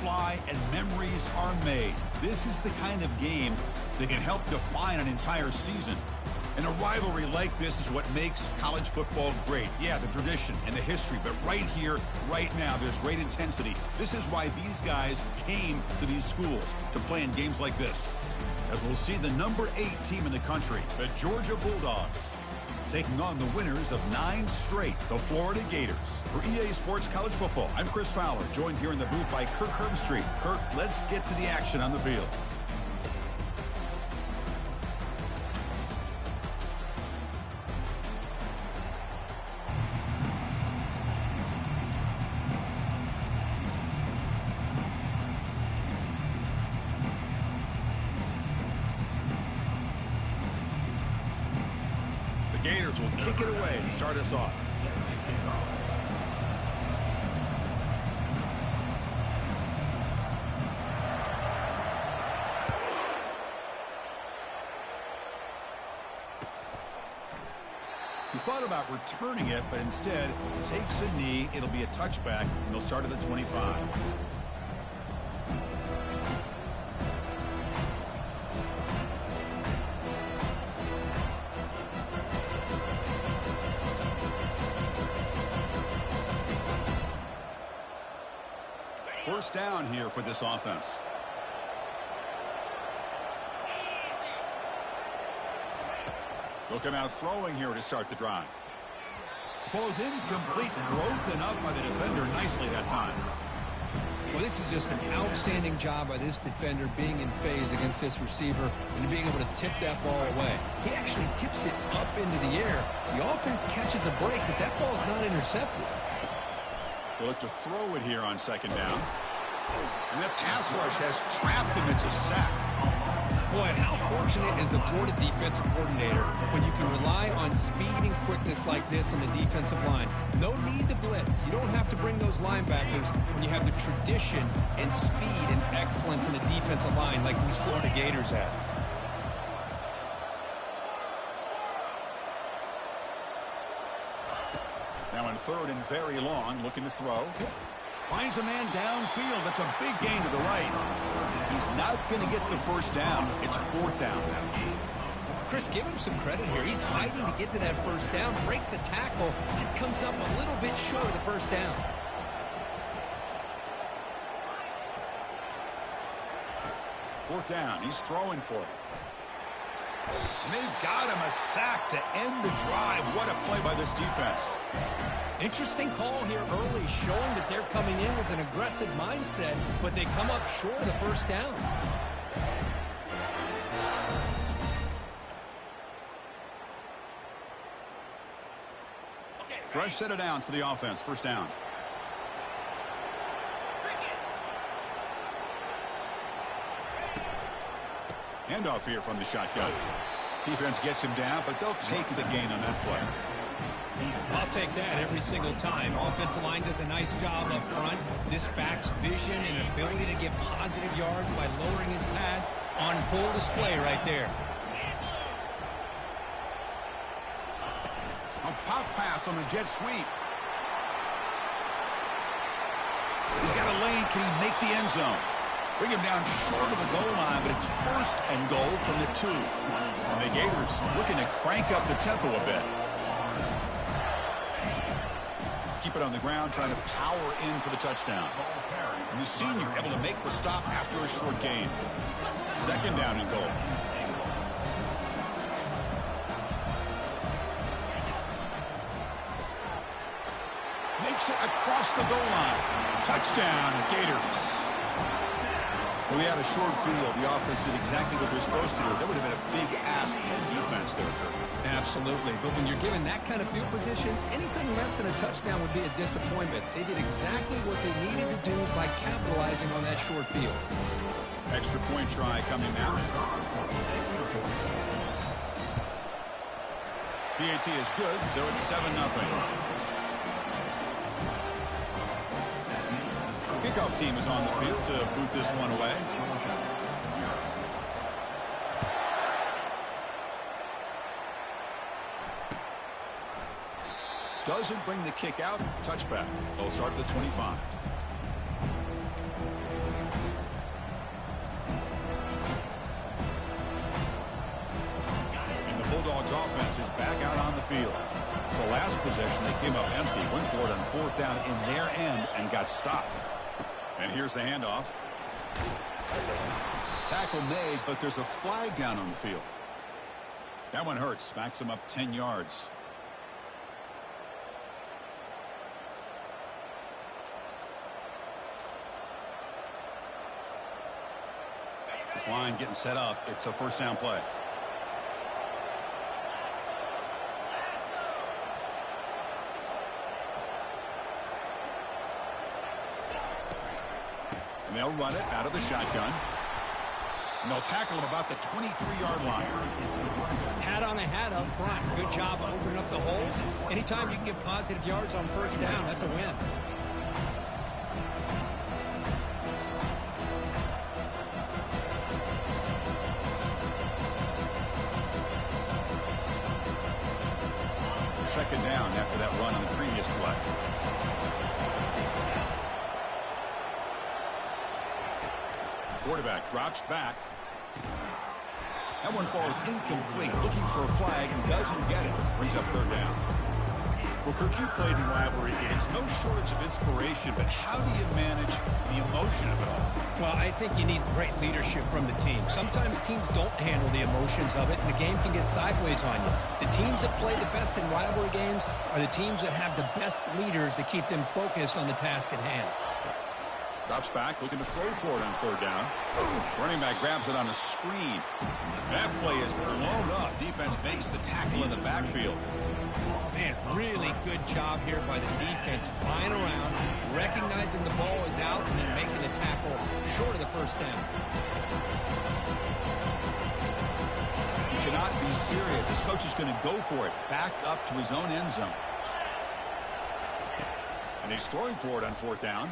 fly and memories are made. This is the kind of game that can help define an entire season. And a rivalry like this is what makes college football great. Yeah, the tradition and the history, but right here, right now, there's great intensity. This is why these guys came to these schools to play in games like this. As we'll see the number 8 team in the country, the Georgia Bulldogs, taking on the winners of 9 straight, the Florida Gators. For EA Sports College Football, I'm Chris Fowler, joined here in the booth by Kirk Herbstreit. Kirk, let's get to the action on the field. Gators will kick it away and start us off. He thought about returning it, but instead takes a knee. It'll be a touchback, and they'll start at the 25. First down here for this offense. They'll come out throwing here to start the drive. Falls incomplete, broken up by the defender nicely that time. Well, this is just an outstanding job by this defender being in phase against this receiver and being able to tip that ball away. He actually tips it up into the air. The offense catches a break, but that ball's not intercepted. They'll look to throw it here on second down. And that pass rush has trapped him into sack. Boy, how fortunate is the Florida defensive coordinator when you can rely on speed and quickness like this on the defensive line. No need to blitz. You don't have to bring those linebackers when you have the tradition and speed and excellence in the defensive line like these Florida Gators have. Now in third and very long, looking to throw. Finds a man downfield. That's a big gain to the right. He's not going to get the first down. It's fourth down now. Chris, give him some credit here. He's fighting to get to that first down, breaks the tackle, just comes up a little bit short of the first down. Fourth down. He's throwing for it. And they've got him a sack to end the drive. What a play by this defense. Interesting call here early, showing that they're coming in with an aggressive mindset, but they come up short of the first down. Fresh set of downs for the offense. First down. Handoff here from the shotgun. Defense gets him down, but they'll take the gain on that play. I'll take that every single time. Offensive line does a nice job up front. This back's vision and ability to get positive yards by lowering his pads on full display right there. A pop pass on the jet sweep. He's got a lane. Can he make the end zone? Bring him down short of the goal line, but it's first and goal from the 2. And the Gators looking to crank up the tempo a bit. Keep it on the ground, trying to power in for the touchdown. And the senior able to make the stop after a short gain. Second down and goal. Makes it across the goal line. Touchdown, Gators. Well, we had a short field. The offense did exactly what they're supposed to do. That would have been a big ask for the defense there, Kirk. Absolutely. But when you're given that kind of field position, anything less than a touchdown would be a disappointment. They did exactly what they needed to do by capitalizing on that short field. Extra point try coming now. PAT is good, so it's 7-0. Kickoff team is on the field to boot this one away. Doesn't bring the kick out. Touchback. They'll start at the 25. field. The last possession, they came up empty, went for it on 4th down in their end and got stopped. And here's the handoff. Tackle made, but there's a flag down on the field. That one hurts. Smacks him up 10 yards. This line getting set up. It's a 1st down play. And they'll run it out of the shotgun. And they'll tackle him about the 23-yard line. Hat on a hat up front. Good job of opening up the holes. Anytime you can get positive yards on 1st down, that's a win. Second down after that run on the previous play. Quarterback drops back. That one falls incomplete. Looking for a flag and doesn't get it. Brings up 3rd down. Well, Kirk, you played in rivalry games. No shortage of inspiration, but how do you manage the emotion of it all? Well, I think you need great leadership from the team. Sometimes teams don't handle the emotions of it, and the game can get sideways on you. The teams that play the best in rivalry games are the teams that have the best leaders to keep them focused on the task at hand. Drops back, looking to throw for it on 3rd down. Running back grabs it on a screen. That play is blown up. Defense makes the tackle in the backfield. Man, really good job here by the defense, flying around, recognizing the ball is out, and then making the tackle short of the 1st down. He cannot be serious. This coach is going to go for it. Back up to his own end zone. And he's throwing for it on 4th down.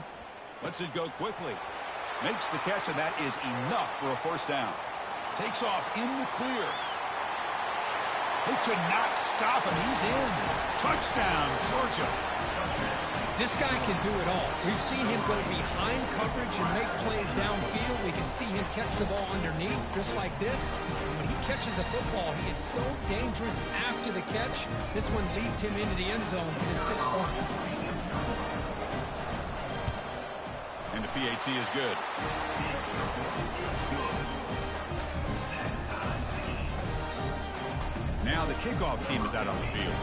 Lets it go quickly. Makes the catch, and that is enough for a 1st down. Takes off in the clear. They could not stop him. He's in. Touchdown, Georgia. This guy can do it all. We've seen him go behind coverage and make plays downfield. We can see him catch the ball underneath, just like this. And when he catches a football, he is so dangerous after the catch. This one leads him into the end zone for the 6 points. And the PAT is good. Now the kickoff team is out on the field.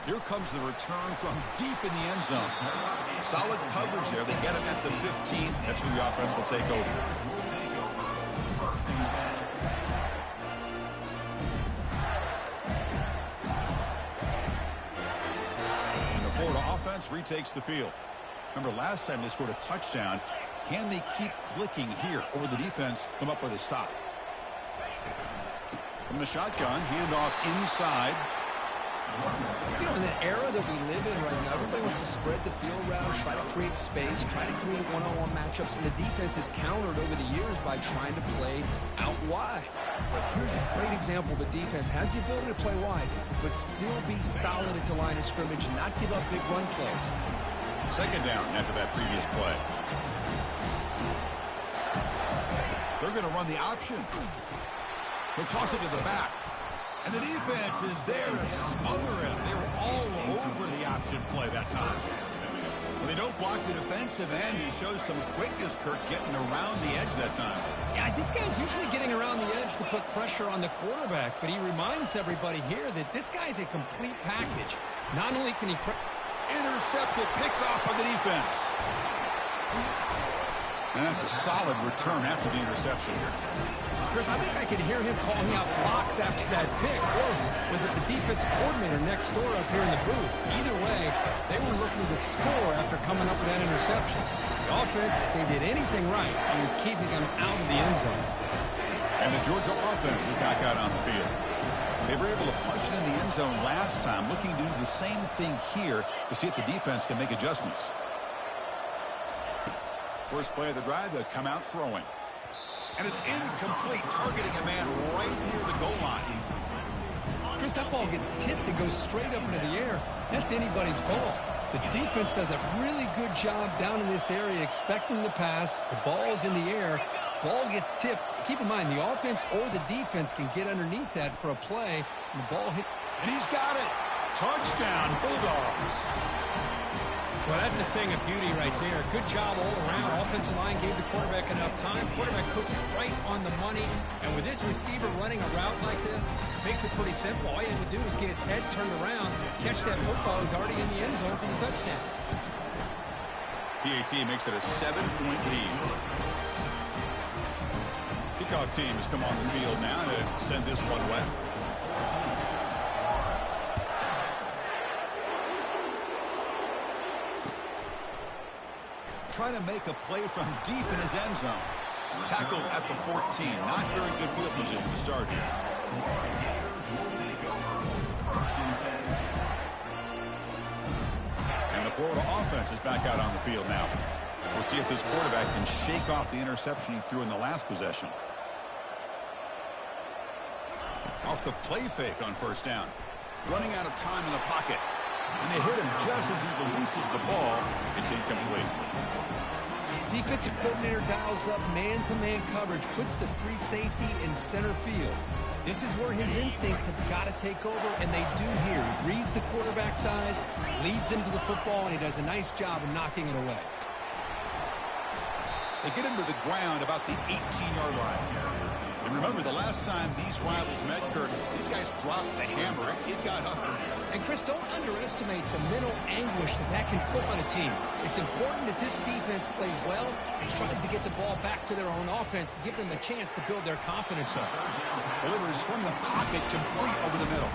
Here comes the return from deep in the end zone. Solid coverage there. They get it at the 15. That's where the offense will take over. Retakes the field. Remember, last time they scored a touchdown. Can they keep clicking here, or will the defense come up with a stop? From the shotgun, handoff inside. You know, in the era that we live in right now, everybody wants to spread the field around, try to create space, try to create one-on-one matchups, and the defense is countered over the years by trying to play out wide. But here's a great example of a defense has the ability to play wide, but still be solid at the line of scrimmage and not give up big run plays. Second down after that previous play. They're going to run the option. He'll toss it to the back. And the defense is there to smother him. They were all over the option play that time. When they don't block the defensive end, he shows some quickness, Kirk, getting around the edge that time. Yeah, this guy's usually getting around the edge to put pressure on the quarterback, but he reminds everybody here that this guy's a complete package. Not only can he... Intercepted, picked off by the defense. And that's a solid return after the interception here. Chris, I think I could hear him calling out blocks after that pick. Or was it the defensive coordinator next door up here in the booth? Either way, they were looking to score after coming up with that interception. The offense, if they did anything right, it was keeping them out of the end zone. And the Georgia offense is back out on the field. They were able to punch it in the end zone last time, looking to do the same thing here to see if the defense can make adjustments. First play of the drive, they'll come out throwing. And it's incomplete, targeting a man right near the goal line. Chris, that ball gets tipped and goes straight up into the air. That's anybody's ball. The defense does a really good job down in this area, expecting the pass. The ball's in the air. Ball gets tipped. Keep in mind, the offense or the defense can get underneath that for a play, and the ball hit. And he's got it. Touchdown, Bulldogs. Well, that's a thing of beauty right there. Good job all around. Offensive line gave the quarterback enough time. Quarterback puts it right on the money. And with this receiver running a route like this, makes it pretty simple. All you have to do is get his head turned around, catch that football. He's already in the end zone for the touchdown. PAT makes it a 7-point lead. Kickoff team has come on the field now to send this one away. Trying to make a play from deep in his end zone. Tackled at the 14. Not very good field position to start here. And the Florida offense is back out on the field now. We'll see if this quarterback can shake off the interception he threw in the last possession. Off the play fake on first down. Running out of time in the pocket. And they hit him just as he releases the ball. It's incomplete. Defensive coordinator dials up man-to-man coverage, puts the free safety in center field. This is where his instincts have got to take over, and they do here. He reads the quarterback's eyes, leads him to the football, and he does a nice job of knocking it away. They get him to the ground about the 18-yard line. And remember, the last time these rivals met, Kirk, these guys dropped the hammer. It got ugly. And, Chris, don't underestimate the mental anguish that can put on a team. It's important that this defense plays well and tries to get the ball back to their own offense to give them a chance to build their confidence up. Delivers from the pocket, complete over the middle.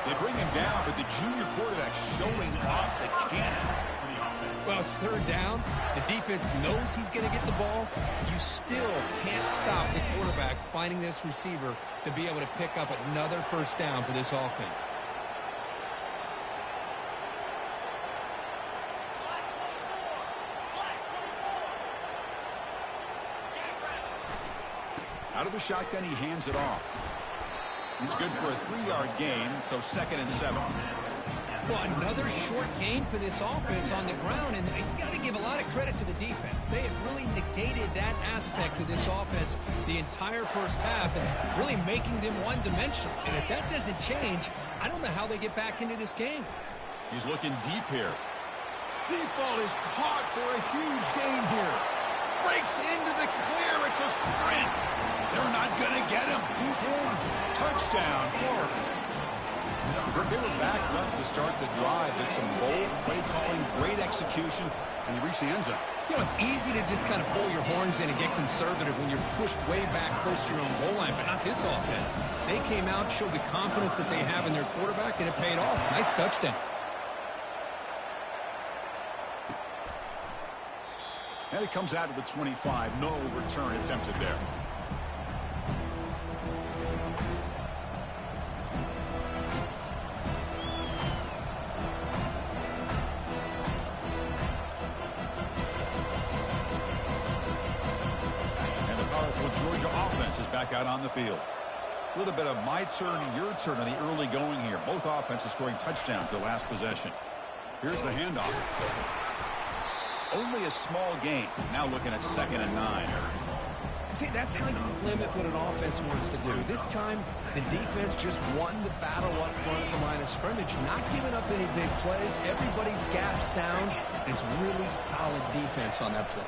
They bring him down, but the junior quarterback showing off the cannon. Well, it's third down. The defense knows he's going to get the ball. You still can't stop the quarterback finding this receiver to be able to pick up another first down for this offense. Out of the shotgun, he hands it off. He's good for a 3-yard gain, so 2nd and 7. Well, another short gain for this offense on the ground, and you got to give a lot of credit to the defense. They have really negated that aspect of this offense the entire first half and really making them one-dimensional. And if that doesn't change, I don't know how they get back into this game. He's looking deep here. Deep ball is caught for a huge gain here. Breaks into the clear. It's a sprint. They're not going to get him. He's in. Touchdown, Florida. They were backed up to start the drive. It's some bold play calling, great execution, and he reached the end zone. You know, it's easy to just kind of pull your horns in and get conservative when you're pushed way back close to your own goal line, but not this offense. They came out, showed the confidence that they have in their quarterback, and it paid off. Nice touchdown. And it comes out of the 25. No return attempted there. Georgia offense is back out on the field. A little bit of my turn, your turn on the early going here. Both offenses scoring touchdowns their last possession. Here's the handoff. Only a small gain. Now looking at 2nd and 9. See, that's how you limit what an offense wants to do. This time, the defense just won the battle up front at the line of scrimmage, not giving up any big plays. Everybody's gap sound, and it's really solid defense on that play.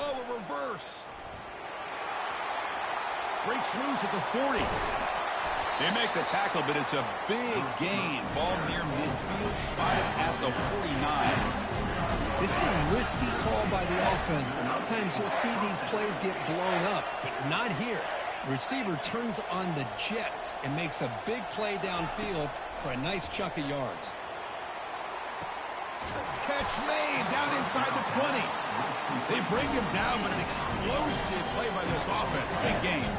Oh, a reverse. Breaks loose at the 40. They make the tackle, but it's a big gain. Ball near midfield, spotted at the 49. This is a risky call by the offense. A lot of times you'll see these plays get blown up, but not here. The receiver turns on the jets and makes a big play downfield for a nice chunk of yards. Catch made down inside the 20. They bring him down, but an explosive play by this offense. Big gain.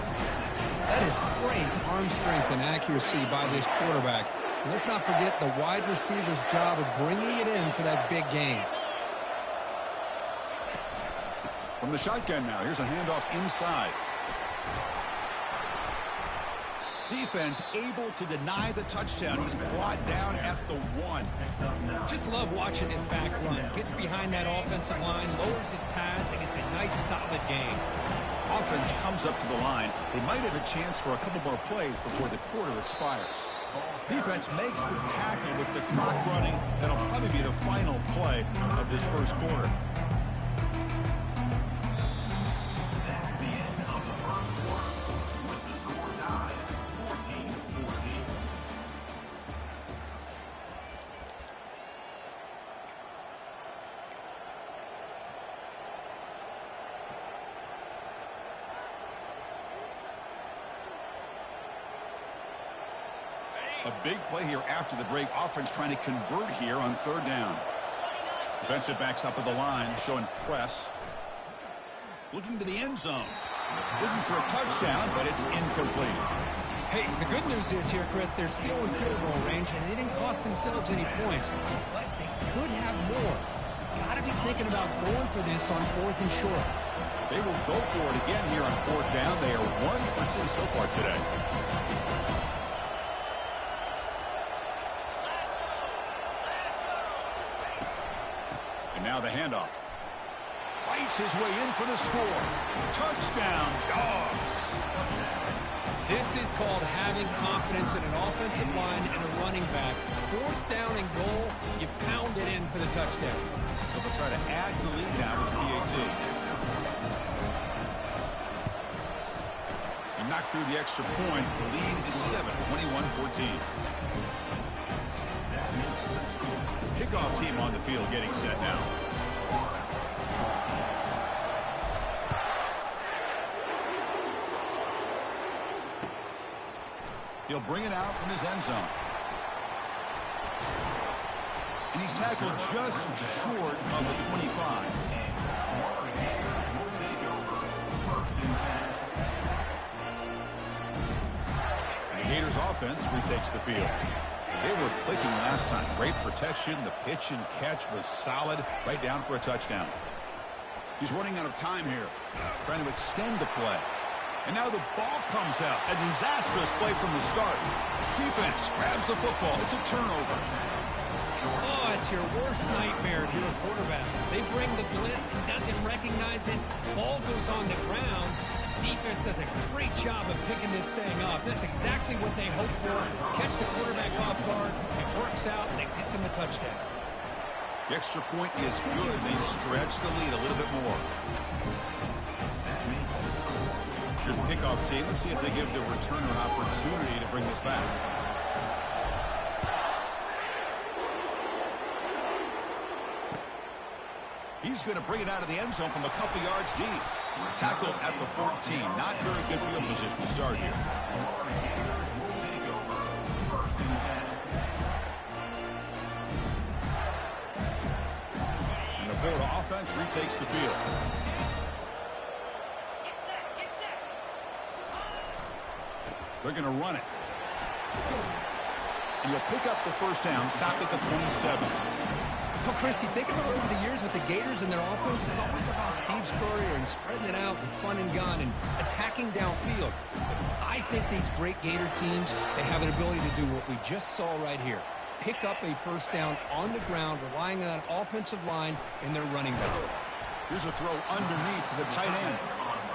That is great arm strength and accuracy by this quarterback. And let's not forget the wide receiver's job of bringing it in for that big gain. From the shotgun now, here's a handoff inside. Defense able to deny the touchdown. He's brought down at the 1. Just love watching his back run. Gets behind that offensive line, lowers his pads, and it's a nice, solid gain. Offense comes up to the line. They might have a chance for a couple more plays before the quarter expires. Defense makes the tackle with the clock running. That'll probably be the final play of this first quarter. A big play here after the break. Offense trying to convert here on 3rd down. Defensive backs up at the line, showing press. Looking to the end zone. Looking for a touchdown, but it's incomplete. Hey, the good news is here, Chris, they're still in field goal range, and they didn't cost themselves any points. But they could have more. You got to be thinking about going for this on 4th and short. They will go for it again here on 4th down. They are 1 for 2 so far today. Now the handoff. Fights his way in for the score. Touchdown, Dogs. This is called having confidence in an offensive line and a running back. 4th down and goal, you pound it in for the touchdown. They'll try to add the lead now with the PAT. And knocked through the extra point. The lead is 7, 21-14. Kickoff team on the field getting set now. He'll bring it out from his end zone. And he's tackled just short of the 25. And the Gators offense retakes the field. They were clicking last time. Great protection. The pitch and catch was solid. Right down for a touchdown. He's running out of time here. Trying to extend the play. And now the ball comes out. A disastrous play from the start. Defense grabs the football. It's a turnover. Oh, it's your worst nightmare if you're a quarterback. They bring the blitz. He doesn't recognize it. Ball goes on the ground. Defense does a great job of picking this thing up. That's exactly what they hope for. Catch the quarterback off guard. It works out, and it gets him a touchdown. The extra point is good. They stretch the lead a little bit more. Here's the kickoff team. Let's see if they give the returner an opportunity to bring this back. He's going to bring it out of the end zone from a couple yards deep. Tackled at the 14. Not very good field position to start here. And the Florida offense retakes the field. They're going to run it. And you'll pick up the first down, stop at the 27. Well, Chris, you think about over the years with the Gators and their offense, it's always about Steve Spurrier and spreading it out and fun and gun and attacking downfield. I think these great Gator teams, they have an ability to do what we just saw right here. Pick up a first down on the ground, relying on that offensive line and their running back. Here's a throw underneath to the tight end.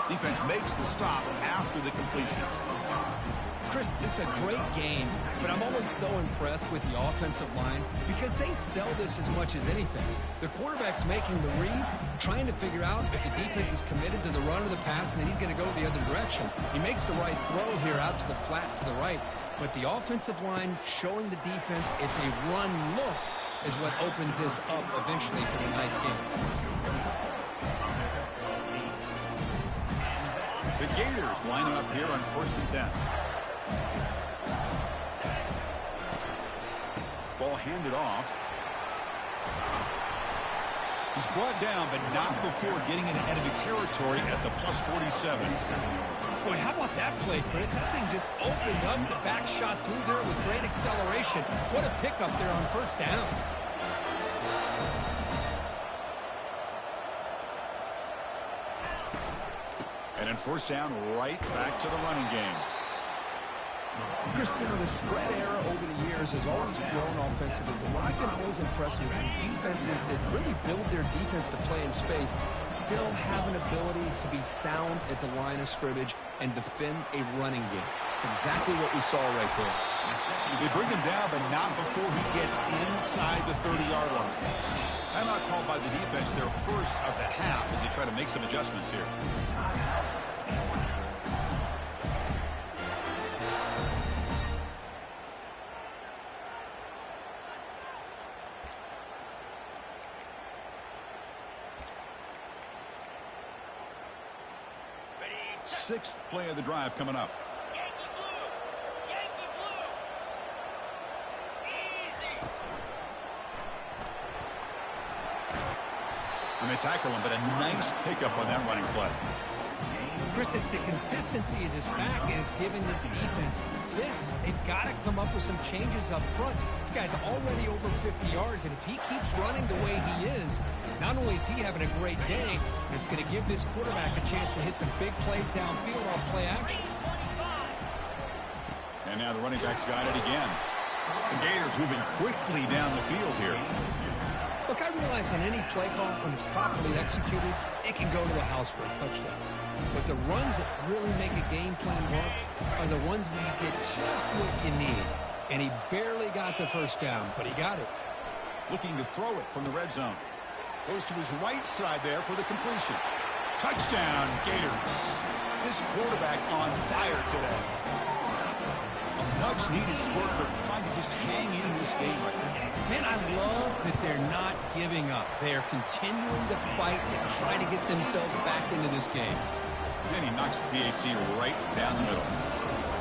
Defense makes the stop after the completion. Chris, this is a great game, but I'm always so impressed with the offensive line because they sell this as much as anything. The quarterback's making the read, trying to figure out if the defense is committed to the run or the pass, and then he's going to go the other direction. He makes the right throw here out to the flat to the right, but the offensive line showing the defense it's a run look is what opens this up eventually for the nice game. The Gators lining up here on 1st and 10. Ball handed off. He's brought down, but not before getting into enemy territory at the +47. Boy, how about that play, Chris? That thing just opened up. The back shot through there with great acceleration. What a pickup there on 1st down. And then 1st down, right back to the running game. Chris, you know, the spread era over the years has always grown offensively, but what I've been always impressed with defenses that really build their defense to play in space still have an ability to be sound at the line of scrimmage and defend a running game. It's exactly what we saw right there. They bring him down, but not before he gets inside the 30-yard line. Timeout called by the defense, their first of the half, as they try to make some adjustments here. Sixth play of the drive coming up. Yankee blue! Yankee blue! Easy! And they tackle him, but a nice pickup on that running play. Chris, it's the consistency of this back is giving this defense fits. They've got to come up with some changes up front. This guy's already over 50 yards, and if he keeps running the way he is, not only is he having a great day, but it's going to give this quarterback a chance to hit some big plays downfield off play action. And now the running back's got it again. The Gators moving quickly down the field here. Look, I realize on any play call, when it's properly executed, it can go to the house for a touchdown. But the runs that really make a game plan work are the ones where you get just what you need. And he barely got the first down, but he got it. Looking to throw it from the red zone. Goes to his right side there for the completion. Touchdown, Gators. This quarterback on fire today. A much-needed score for trying to just hang in this game right now. Man, I love that they're not giving up. They are continuing to fight and try to get themselves back into this game. And he knocks the PAT right down the middle.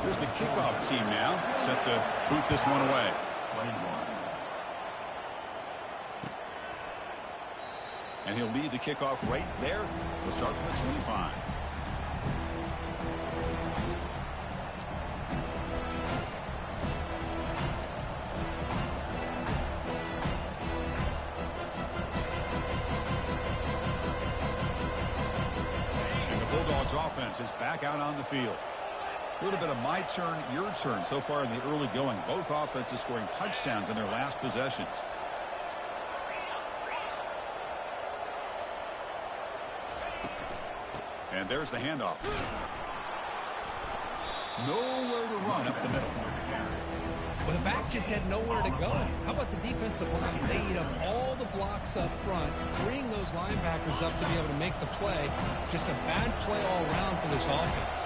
Here's the kickoff team now, set to boot this one away. And he'll lead the kickoff right there. He'll start from the 25. Offense is back out on the field. A little bit of my turn, your turn so far in the early going. Both offenses scoring touchdowns in their last possessions. And there's the handoff. Nowhere to run up the middle. Well, the back just had nowhere to go. How about the defensive line? They eat up all the blocks up front, freeing those linebackers up to be able to make the play. Just a bad play all around for this offense.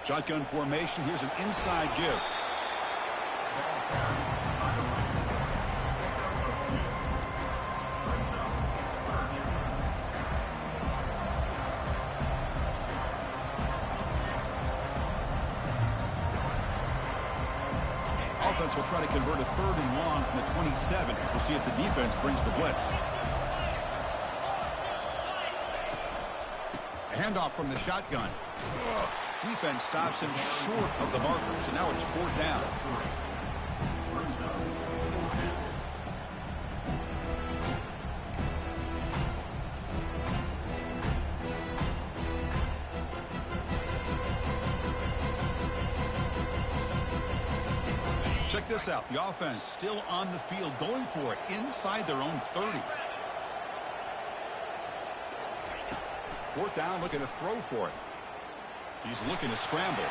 Shotgun formation. Here's an inside give. Offense will try to convert a 3rd and long from the 27. We'll see if the defense brings the blitz. A handoff from the shotgun. Defense stops him short of the marker, so now it's 4th down. Check this out. The offense still on the field, going for it inside their own 30. 4th down, looking to throw for it. He's looking to scramble.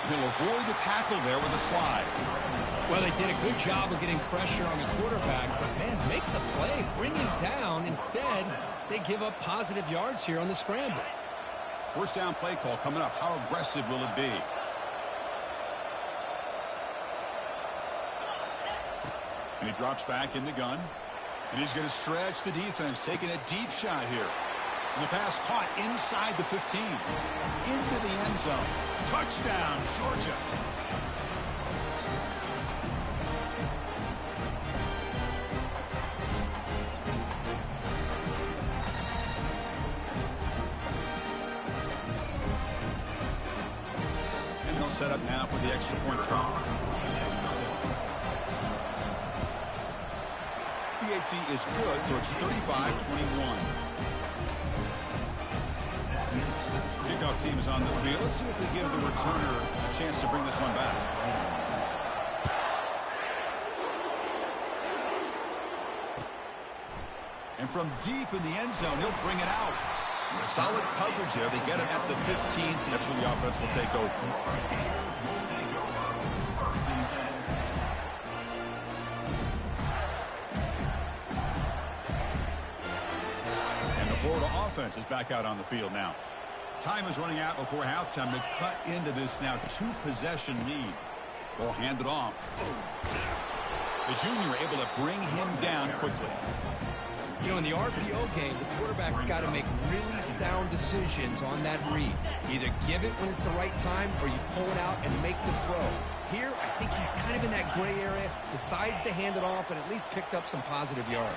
He'll avoid the tackle there with a slide. Well, they did a good job of getting pressure on the quarterback, but, man, make the play. Bring him down. Instead, they give up positive yards here on the scramble. 1st down play call coming up. How aggressive will it be? And he drops back in the gun. And he's going to stretch the defense, taking a deep shot here. And the pass caught inside the 15. Into the end zone. Touchdown, Georgia. And he'll set up now for the extra point try. PAT is good, so it's 35-21. Kickoff team is on the field. Let's see if they give the returner a chance to bring this one back. And from deep in the end zone, he'll bring it out. Solid coverage there. They get him at the 15. That's where the offense will take over. And the Florida offense is back out on the field now. Time is running out before halftime to cut into this now two-possession lead. Ball handed off. The junior able to bring him down quickly. You know, in the RPO game, the quarterback's got to make really sound decisions on that read. Either give it when it's the right time or you pull it out and make the throw. Here, I think he's kind of in that gray area, decides to hand it off and at least picked up some positive yards.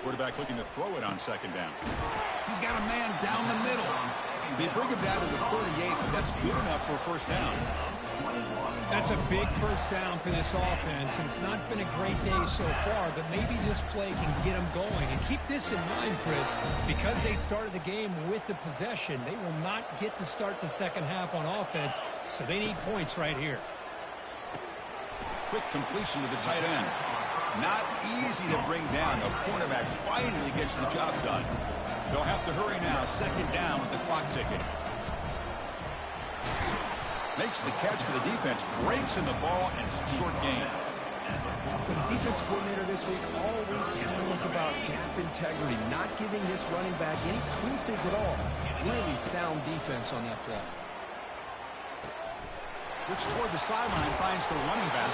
Quarterback looking to throw it on second down. He's got a man down the middle. They bring him down to the 38, but that's good enough for a first down. That's a big first down for this offense, and it's not been a great day so far, but maybe this play can get them going. And keep this in mind, Chris, because they started the game with the possession, they will not get to start the second half on offense, so they need points right here. Quick completion to the tight end. Not easy to bring down. The cornerback finally gets the job done. They'll have to hurry now. Second down with the clock ticking. Makes the catch for the defense. Breaks in the ball and short gain. But the defense coordinator this week always telling us about gap integrity, not giving this running back any creases at all. Really sound defense on that play. Looks toward the sideline, finds the running back.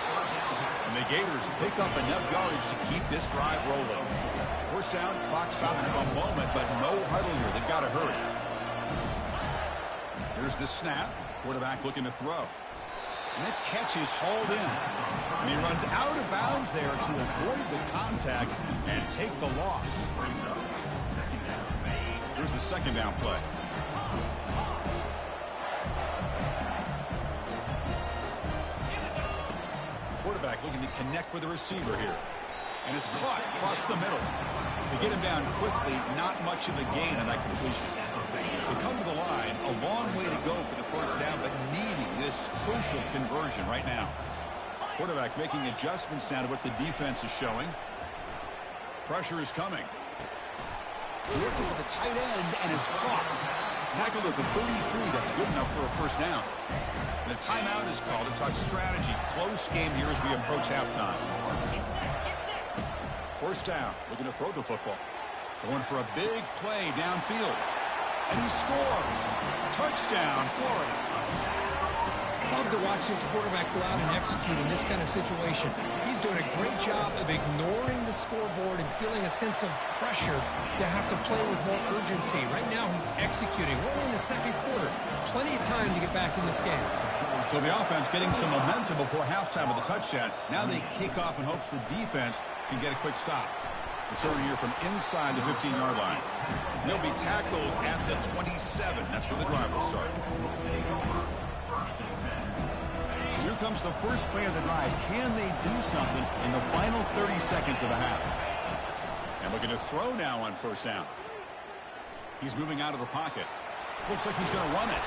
And the Gators pick up enough yardage to keep this drive rolling. First down, clock stops for a moment, but no huddle here. They've got to hurry. Here's the snap. Quarterback looking to throw. And that catch is hauled in. And he runs out of bounds there to avoid the contact and take the loss. Here's the second down play. Quarterback looking to connect with the receiver here. And it's caught across the middle. They get him down quickly, not much of a gain on that completion. They come to the line, a long way to go for the first down, but needing this crucial conversion right now. Quarterback making adjustments now to what the defense is showing. Pressure is coming. Looking for the tight end, and it's caught. Tackled at the 33, that's good enough for a first down. And a timeout is called to talk strategy. Close game here as we approach halftime. First down, looking to throw the football. Going for a big play downfield. And he scores. Touchdown, Florida. Love to watch this quarterback go out and execute in this kind of situation. He's doing a great job of ignoring the scoreboard and feeling a sense of pressure to have to play with more urgency. Right now, he's executing. We're only in the second quarter. Plenty of time to get back in this game. So the offense getting some momentum before halftime with a touchdown. Now they kick off in hopes the defense can get a quick stop. Return here from inside the 15-yard line. He'll be tackled at the 27. That's where the drive will start. Here comes the first play of the drive. Can they do something in the final 30 seconds of the half? And looking to throw now on first down. He's moving out of the pocket. Looks like he's going to run it.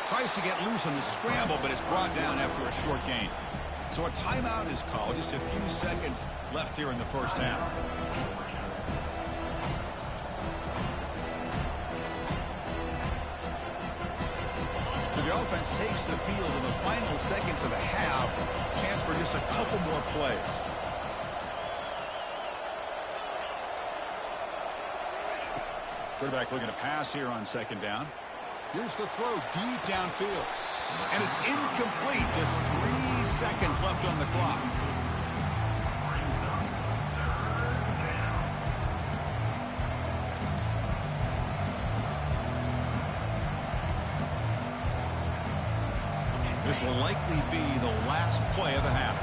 Tries to get loose on the scramble, but it's brought down after a short gain. So a timeout is called. Just a few seconds left here in the first half. So the offense takes the field in the final seconds of the half. Chance for just a couple more plays. Quarterback looking to pass here on second down. Here's the throw deep downfield. And it's incomplete. Just 3 seconds left on the clock. This will likely be the last play of the half.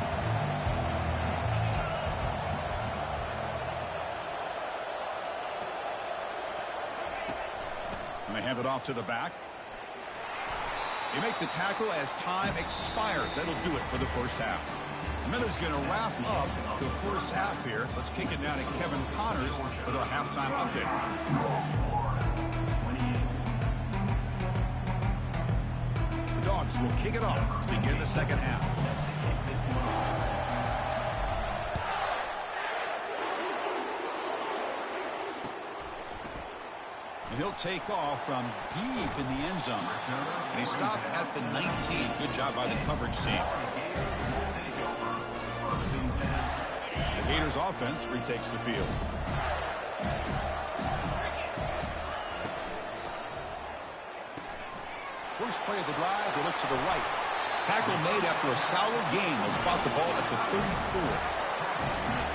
And they hand it off to the back. They make the tackle as time expires. That'll do it for the first half. Miller's going to wrap up the first half here. Let's kick it down to Kevin Connors with our halftime update. The Dogs will kick it off to begin the second half. And he'll take off from deep in the end zone. And he stopped at the 19. Good job by the coverage team. The Gators offense retakes the field. First play of the drive, they look to the right. Tackle made after a solid gain. They'll spot the ball at the 34.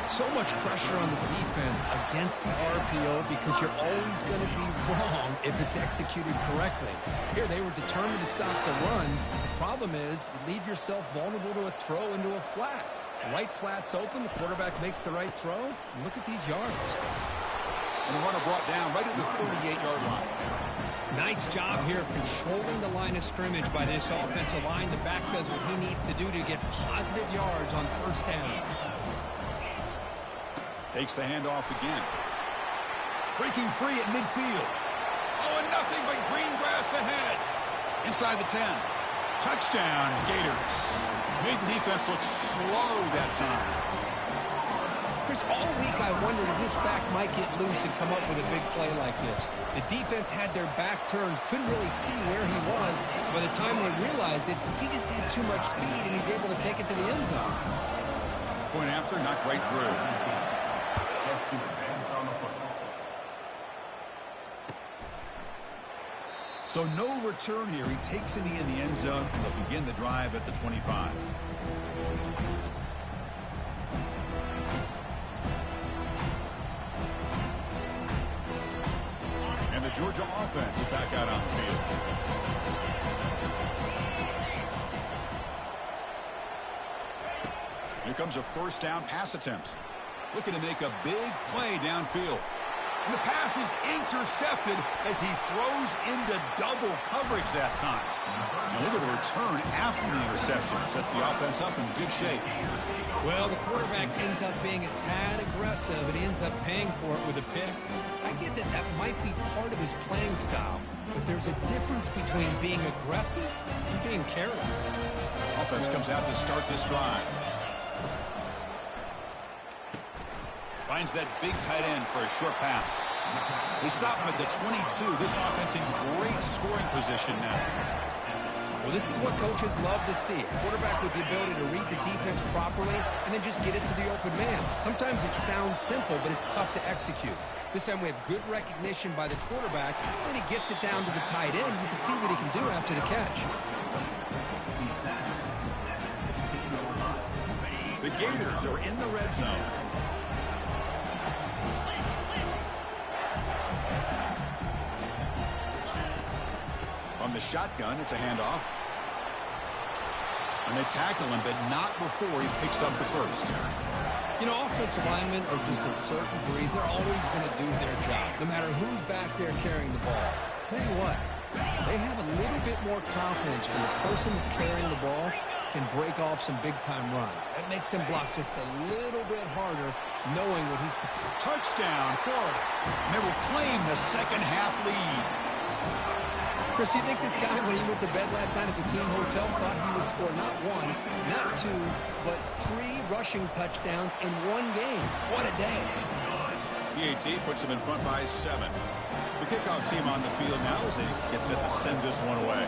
So much pressure on the defense against the RPO because you're always going to be wrong if it's executed correctly. Here, they were determined to stop the run. The problem is you leave yourself vulnerable to a throw into a flat. Right flat's open, the quarterback makes the right throw, and look at these yards. And the runner brought down right at the 38-yard line. Nice job here of controlling the line of scrimmage by this offensive line. The back does what he needs to do to get positive yards on first down. Takes the handoff again. Breaking free at midfield. Oh, and nothing but green grass ahead. Inside the 10. Touchdown, Gators. Made the defense look slow that time. Chris, all week I wondered if this back might get loose and come up with a big play like this. The defense had their back turned, couldn't really see where he was. By the time they realized it, he just had too much speed, and he's able to take it to the end zone. Point after, knocked right through. So no return here. He takes it in the end zone, and they'll begin the drive at the 25. And the Georgia offense is back out on the field. Here comes a first down pass attempt. Looking to make a big play downfield. And the pass is intercepted as he throws into double coverage that time. And look at the return after the interception. Sets the offense up in good shape. Well, the quarterback ends up being a tad aggressive, and he ends up paying for it with a pick. I get that that might be part of his playing style, but there's a difference between being aggressive and being careless. Offense comes out to start this drive. Finds that big tight end for a short pass. They stop him at the 22. This offense in great scoring position now. Well, this is what coaches love to see. A quarterback with the ability to read the defense properly and then just get it to the open man. Sometimes it sounds simple, but it's tough to execute. This time we have good recognition by the quarterback. When he gets it down to the tight end, you can see what he can do after the catch. The Gators are in the red zone. On the shotgun, it's a handoff. And they tackle him, but not before he picks up the first. You know, offensive linemen are just a certain breed. They're always going to do their job, no matter who's back there carrying the ball. I'll tell you what, they have a little bit more confidence when the person that's carrying the ball can break off some big-time runs. That makes them block just a little bit harder, knowing what he's... Touchdown, Florida. And they will claim the second-half lead. Chris, you think this guy, when he went to bed last night at the team hotel, thought he would score not one, not two, but 3 rushing touchdowns in one game? What a day. PAT puts him in front by 7. The kickoff team on the field now as they get set to send this one away.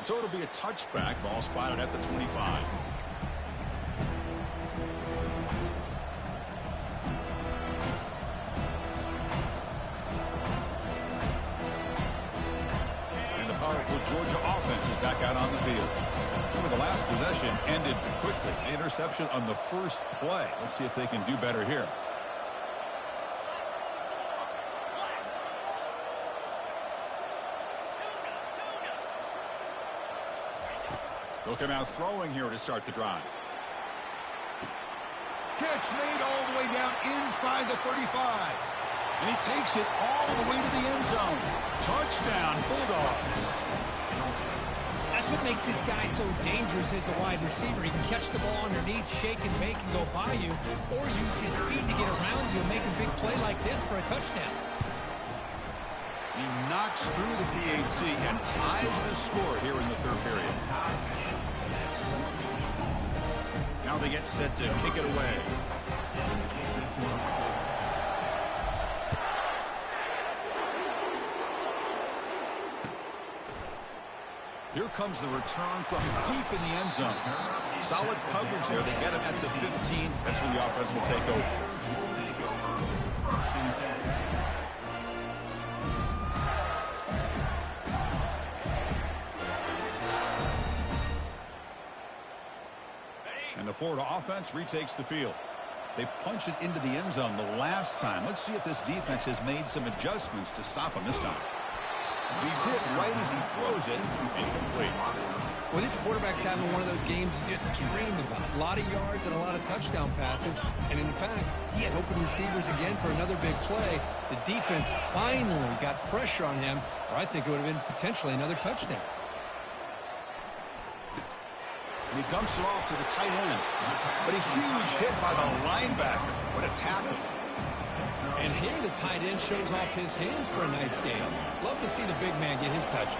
So it'll be a touchback. Ball spotted at the 25. Georgia offense is back out on the field. Remember, the last possession ended quickly. Interception on the first play. Let's see if they can do better here. They'll come out throwing here to start the drive. Catch made all the way down inside the 35. And he takes it all the way to the end zone. Touchdown, Bulldogs. That's what makes this guy so dangerous as a wide receiver. He can catch the ball underneath, shake and bake, and go by you, or use his speed to get around you and make a big play like this for a touchdown. He knocks through the PAT and ties the score here in the third period. Now they get set to kick it away. Here comes the return from deep in the end zone. Solid coverage there. They get him at the 15. That's where the offense will take over. And the Florida offense retakes the field. They punch it into the end zone the last time. Let's see if this defense has made some adjustments to stop him this time. He's hit right as he throws it. Incomplete. Well, this quarterback's having one of those games you just dream about. A lot of yards and a lot of touchdown passes. And in fact, he had open receivers again for another big play. The defense finally got pressure on him, or I think it would have been potentially another touchdown. And he dumps it off to the tight end. But a huge hit by the linebacker. What a tackle. And here the tight end shows off his hands for a nice game. Love to see the big man get his touches.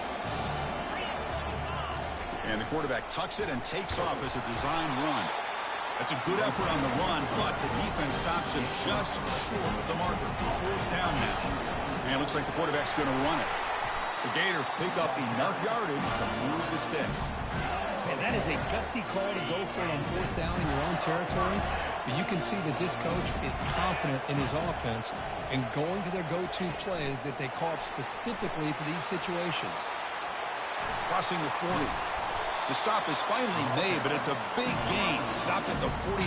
And the quarterback tucks it and takes off as a design run. That's a good effort on the run, but the defense stops him just short of the marker. Fourth down now. And it looks like the quarterback's going to run it. The Gators pick up enough yardage to move the sticks. And that is a gutsy call to go for it on fourth down in your own territory. But you can see that this coach is confident in his offense and going to their go-to plays that they call up specifically for these situations. Crossing the 40. The stop is finally made, but it's a big gain. Stopped at the 49.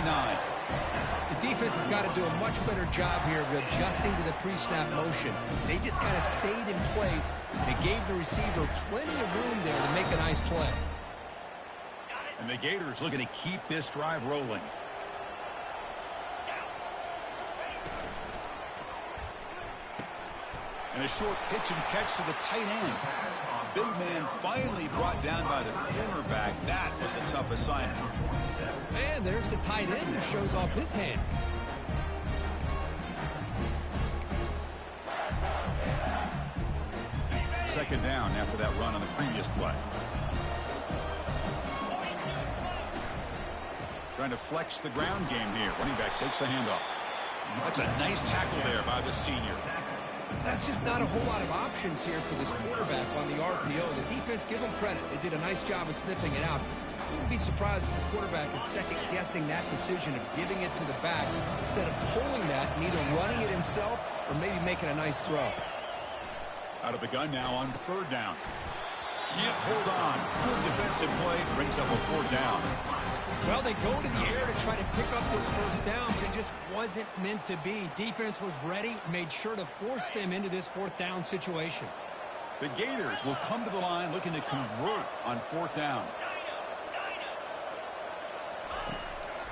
The defense has got to do a much better job here of adjusting to the pre-snap motion. They just kind of stayed in place. They gave the receiver plenty of room there to make a nice play. And the Gators looking to keep this drive rolling. And a short pitch and catch to the tight end. Big man finally brought down by the cornerback. That was a tough assignment. And there's the tight end who shows off his hands. Second down after that run on the previous play. Trying to flex the ground game here. Running back takes the handoff. That's a nice tackle there by the senior. That's just not a whole lot of options here for this quarterback on the RPO. The defense, give them credit. They did a nice job of sniffing it out. I wouldn't be surprised if the quarterback is second-guessing that decision of giving it to the back instead of pulling that and either running it himself or maybe making a nice throw. Out of the gun now on third down. Can't hold on. Good defensive play. Brings up a fourth down. Well, they go to the air to try to pick up this first down, but it just wasn't meant to be. Defense was ready, made sure to force them into this fourth down situation. The Gators will come to the line looking to convert on fourth down.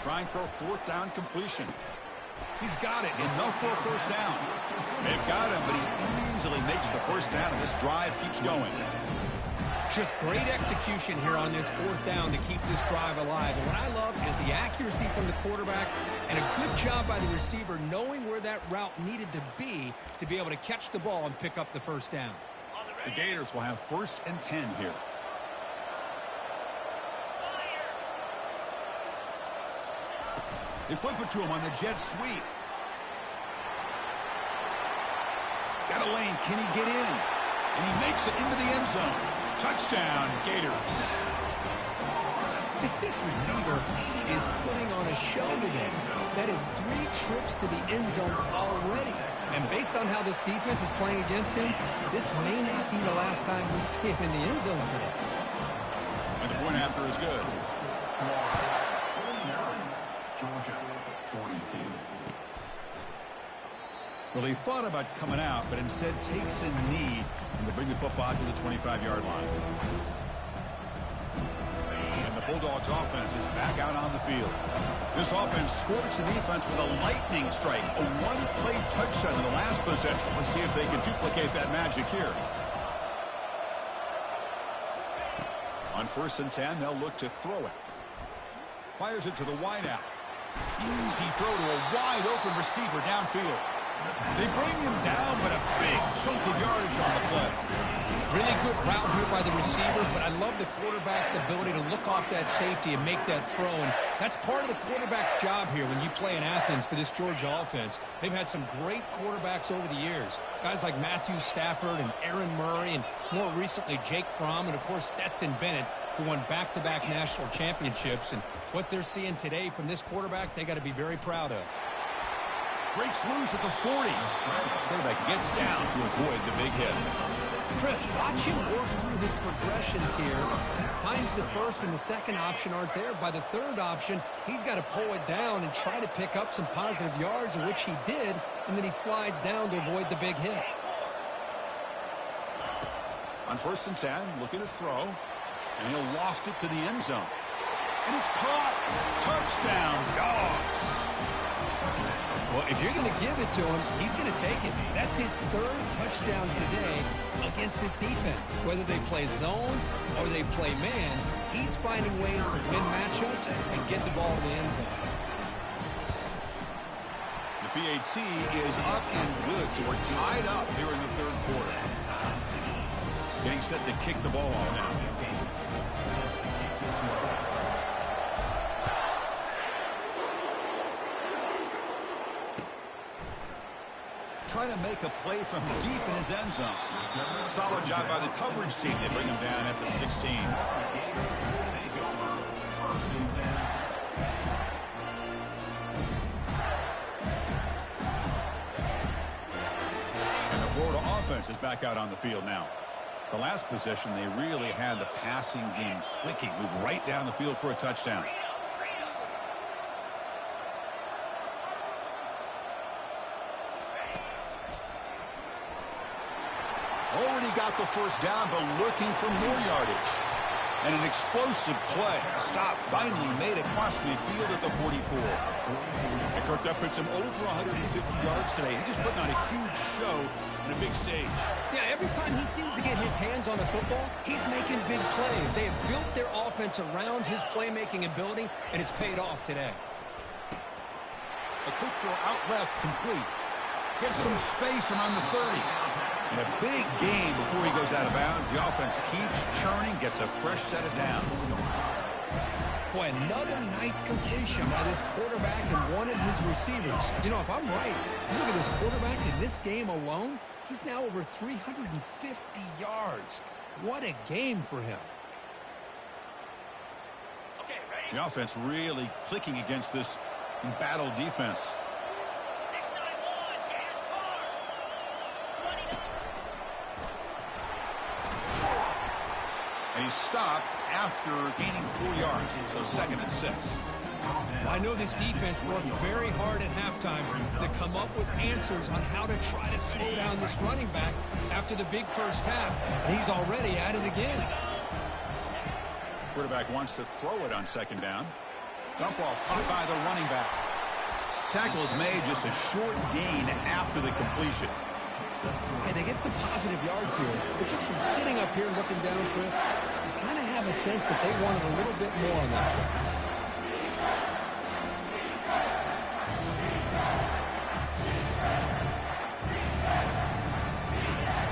Trying for a fourth down completion. He's got it. Enough for a first down. They've got him, but he easily makes the first down, and this drive keeps going. Just great execution here on this fourth down to keep this drive alive. And what I love is the accuracy from the quarterback and a good job by the receiver knowing where that route needed to be able to catch the ball and pick up the first down. The Gators will have 1st and 10 here. They flip it to him on the jet sweep. Got a lane. Can he get in? And he makes it into the end zone. Touchdown, Gators. This receiver is putting on a show today. That is 3 trips to the end zone already. And based on how this defense is playing against him, this may not be the last time we see him in the end zone today. And the point after is good. Well, he thought about coming out, but instead takes a knee to bring the football to the 25-yard line. And the Bulldogs offense is back out on the field. This offense scorched the defense with a lightning strike. A one-play touchdown in the last possession. Let's see if they can duplicate that magic here. On 1st and 10, they'll look to throw it. Fires it to the wideout. Easy throw to a wide-open receiver downfield. They bring him down, but a big chunk of yardage on the play. Really good route here by the receiver, but I love the quarterback's ability to look off that safety and make that throw. And that's part of the quarterback's job here when you play in Athens for this Georgia offense. They've had some great quarterbacks over the years. Guys like Matthew Stafford and Aaron Murray, and more recently Jake Fromm, and of course Stetson Bennett, who won back-to-back national championships. And what they're seeing today from this quarterback, they got to be very proud of. Breaks loose at the 40. Quarterback gets down to avoid the big hit. Chris, watch him work through his progressions here. Finds the first and the second option aren't there. By the third option, he's got to pull it down and try to pick up some positive yards, which he did, and then he slides down to avoid the big hit. On 1st and 10, looking to throw, and he'll loft it to the end zone. And it's caught. Touchdown, Dogs. Well, if you're going to give it to him, he's going to take it. That's his 3rd touchdown today against this defense. Whether they play zone or they play man, he's finding ways to win matchups and get the ball in the end zone. The PAT is up and good, so we're tied up here in the 3rd quarter. Getting set to kick the ball off now. Trying to make a play from deep in his end zone. Solid job by the coverage team. They bring him down at the 16. And the Florida offense is back out on the field now. The last possession, they really had the passing game clicking. Move right down the field for a touchdown. Already got the first down, but looking for more yardage. And an explosive play. Stop finally made across midfield at the 44. And Kirk, that puts him over 150 yards today. He's just putting on a huge show on a big stage. Yeah, every time he seems to get his hands on the football, he's making big plays. They have built their offense around his playmaking ability, and it's paid off today. A quick throw out left, complete. Gets some space around the 30. And a big game before he goes out of bounds. The offense keeps churning, gets a fresh set of downs. Boy, another nice completion by this quarterback and one of his receivers. You know, if I'm right, look at this quarterback in this game alone. He's now over 350 yards. What a game for him. Okay, ready? The offense really clicking against this embattled defense. 691, gas hard. 20. And he's stopped after gaining 4 yards, so 2nd and 6. I know this defense worked very hard at halftime to come up with answers on how to try to slow down this running back after the big first half, and he's already at it again. Quarterback wants to throw it on 2nd down. Dump off caught by the running back. Tackle is made, just a short gain after the completion. Hey, they get some positive yards here, but just from sitting up here looking down, Chris, you kind of have a sense that they wanted a little bit more on that play.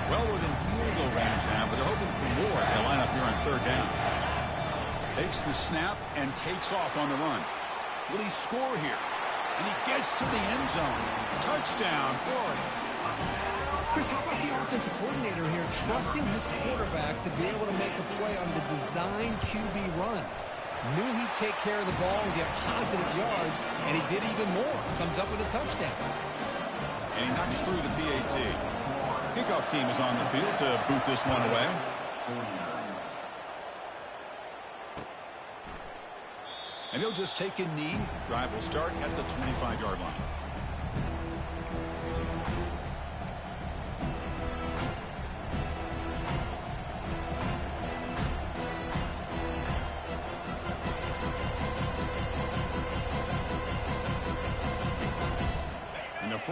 Well within field goal range now, but they're hoping for more as they line up here on 3rd down. Takes the snap and takes off on the run. Will he score here? And he gets to the end zone. Touchdown, Florida. Chris, how about the offensive coordinator here trusting his quarterback to be able to make a play on the design QB run? Knew he'd take care of the ball and get positive yards, and he did even more. Comes up with a touchdown. And he knocks through the PAT. Kickoff team is on the field to boot this one away. And he'll just take a knee. Drive will start at the 25-yard line.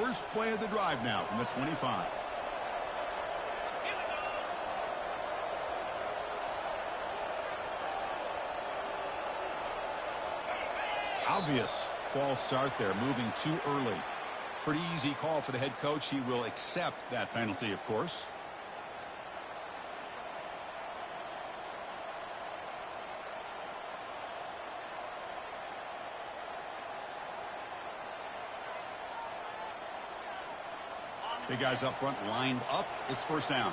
first play of the drive now from the 25. Obvious false start there, moving too early. Pretty easy call for the head coach. He will accept that penalty, of course. Big guys up front lined up. It's first down.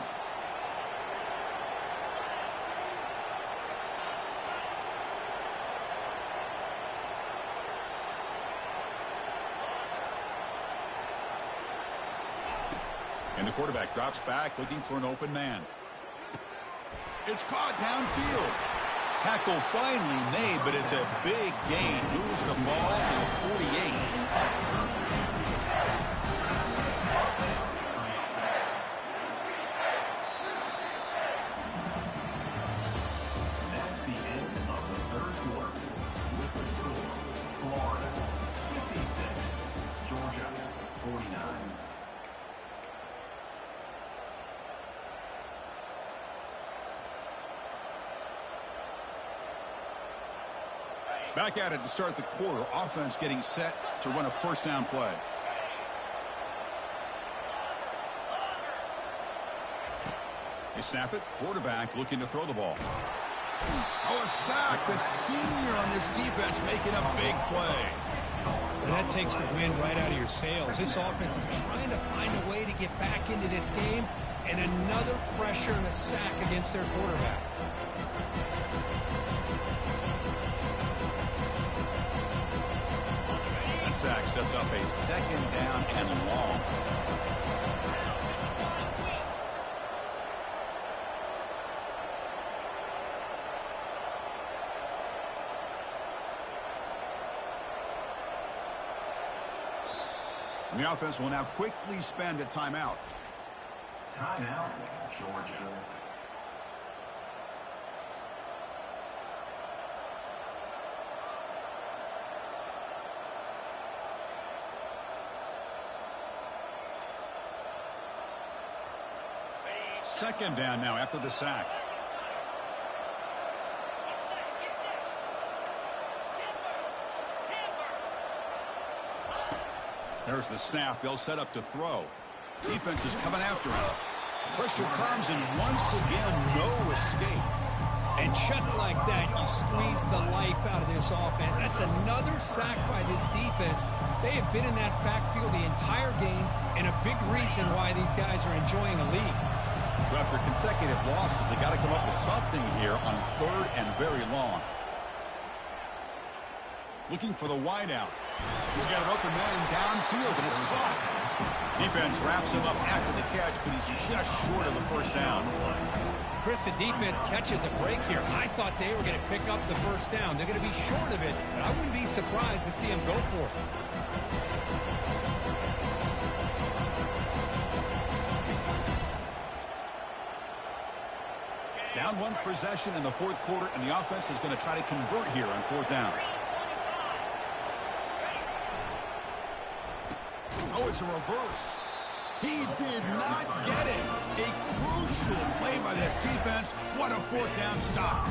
And the quarterback drops back looking for an open man. It's caught downfield. Tackle finally made, but it's a big gain. Moves the ball to the 48. That's the end of the third quarter. With the score, Florida 56, Georgia 49. Back at it to start the quarter. Offense getting set to run a first down play. They snap it. Quarterback looking to throw the ball. Oh, a sack. The senior on this defense making a big play. And that takes the wind right out of your sails. This offense is trying to find a way to get back into this game, and another pressure and a sack against their quarterback. Sack sets up a second down and long. And the offense will now quickly spend a timeout. Timeout, Georgia. Second down now after the sack. There's the snap. They'll set up to throw. Defense is coming after him. Pressure comes, and once again, no escape. And just like that, you squeeze the life out of this offense. That's another sack by this defense. They have been in that backfield the entire game, and a big reason why these guys are enjoying a lead. So after consecutive losses, they got to come up with something here on third and very long. Looking for the wideout. He's got an open man downfield, and it's caught. Defense wraps him up after the catch, but he's just short of a first down. Chris, the defense catches a break here. I thought they were going to pick up the first down. They're going to be short of it, but I wouldn't be surprised to see him go for it. Down one possession in the fourth quarter, and the offense is going to try to convert here on fourth down. Oh, it's a reverse. He did not get it. A crucial play by this defense. What a fourth down stop.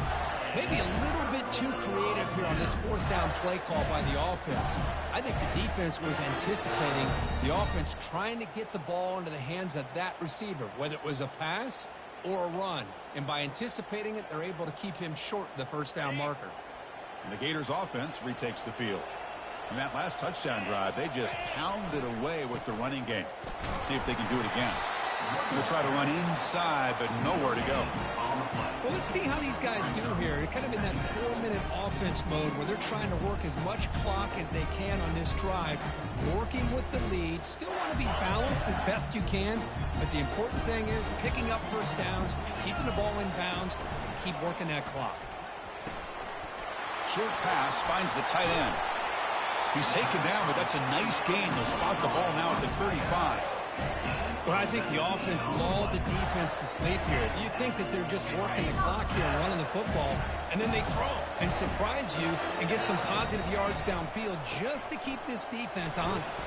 Maybe a little bit too creative here on this fourth down play call by the offense. I think the defense was anticipating the offense trying to get the ball into the hands of that receiver, whether it was a pass or a run. And by anticipating it, they're able to keep him short of the first down marker. And the Gators offense retakes the field. In that last touchdown drive, they just pounded away with the running game. Let's see if they can do it again. Going to try to run inside, but nowhere to go. Well, let's see how these guys do here. They're kind of in that 4-minute offense mode where they're trying to work as much clock as they can on this drive, working with the lead. Still want to be balanced as best you can, but the important thing is picking up first downs, keeping the ball in bounds, and keep working that clock. Short pass finds the tight end. He's taken down, but that's a nice gain. They'll spot the ball now at the 35. Well, I think the offense lulled the defense to sleep here. You think that they're just working the clock here and running the football, and then they throw and surprise you and get some positive yards downfield just to keep this defense honest.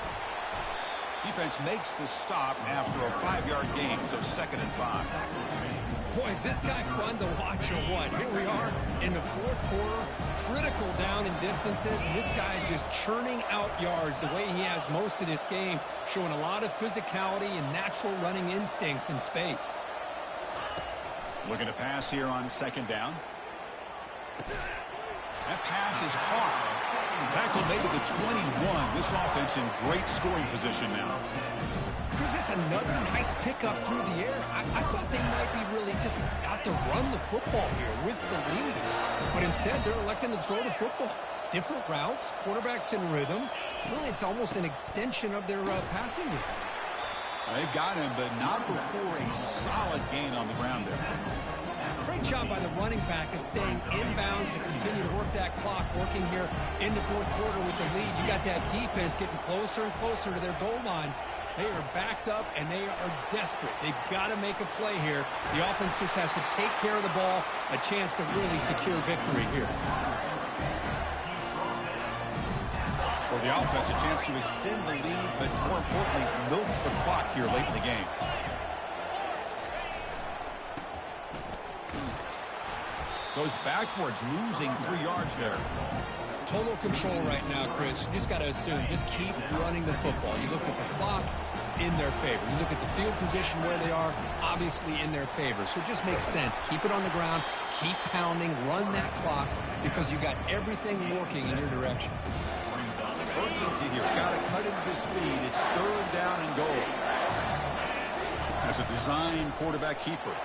Defense makes the stop after a 5-yard gain, so 2nd and 5. Boy, is this guy fun to watch or what? Here we are in the 4th quarter, critical down in distances, and this guy is just churning out yards the way he has most of this game, showing a lot of physicality and natural running instincts in space. Looking to pass here on 2nd down. That pass is caught. Tackle made to the 21. This offense in great scoring position now. Chris, that's another nice pickup through the air. I thought they might be really just out to run the football here with the lead. But instead, they're electing to throw the football. Different routes, quarterbacks in rhythm. Really, it's almost an extension of their passing game. They've got him, but not before a solid gain on the ground there. Great job by the running back of staying inbounds to continue to work that clock, working here in the 4th quarter with the lead. You got that defense getting closer and closer to their goal line. They are backed up, and they are desperate. They've got to make a play here. The offense just has to take care of the ball, a chance to really secure victory here. For the offense, a chance to extend the lead, but more importantly, milk the clock here late in the game. Goes backwards, losing 3 yards there. Total control right now, Chris. You just got to assume, just keep running the football. You look at the clock, in their favor. You look at the field position where they are, obviously in their favor. So it just makes sense. Keep it on the ground, keep pounding, run that clock, because you got everything working in your direction. Urgency here. Got to cut into this lead. It's 3rd down and goal. As a design quarterback keeper.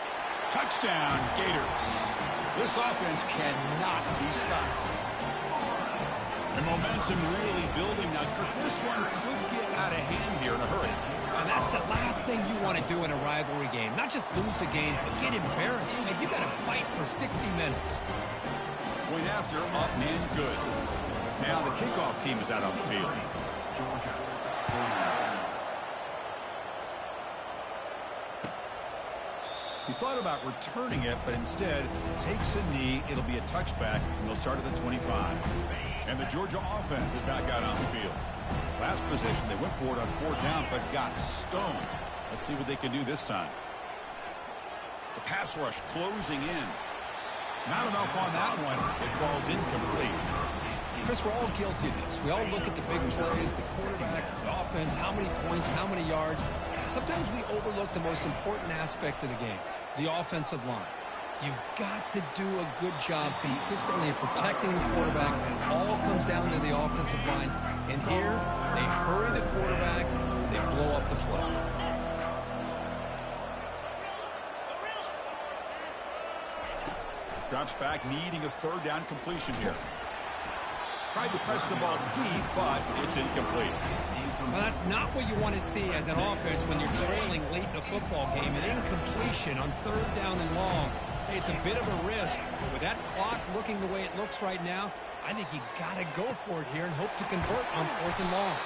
Touchdown, Gators. This offense cannot be stopped. The momentum really building now. This one could get out of hand here in a hurry. And that's the last thing you want to do in a rivalry game. Not just lose the game, but get embarrassed. I mean, you got to fight for 60 minutes. Point after, up and good. Now the kickoff team is out on the field. He thought about returning it, but instead takes a knee. It'll be a touchback, and they'll start at the 25. And the Georgia offense is back out on the field. Last possession, they went for it on 4th down, but got stoned. Let's see what they can do this time. The pass rush closing in. Not enough on that one. It falls incomplete. Chris, we're all guilty of this. We all look at the big plays, the quarterbacks, the offense, how many points, how many yards. Sometimes we overlook the most important aspect of the game, the offensive line. You've got to do a good job consistently protecting the quarterback. It all comes down to the offensive line. And here, they hurry the quarterback, and they blow up the play. Drops back, needing a 3rd down completion here. Tried to press the ball deep, but it's incomplete. Well, that's not what you want to see as an offense when you're trailing late in a football game. An incompletion on 3rd down and long. Hey, it's a bit of a risk, but with that clock looking the way it looks right now, I think you got to go for it here and hope to convert on 4th and long.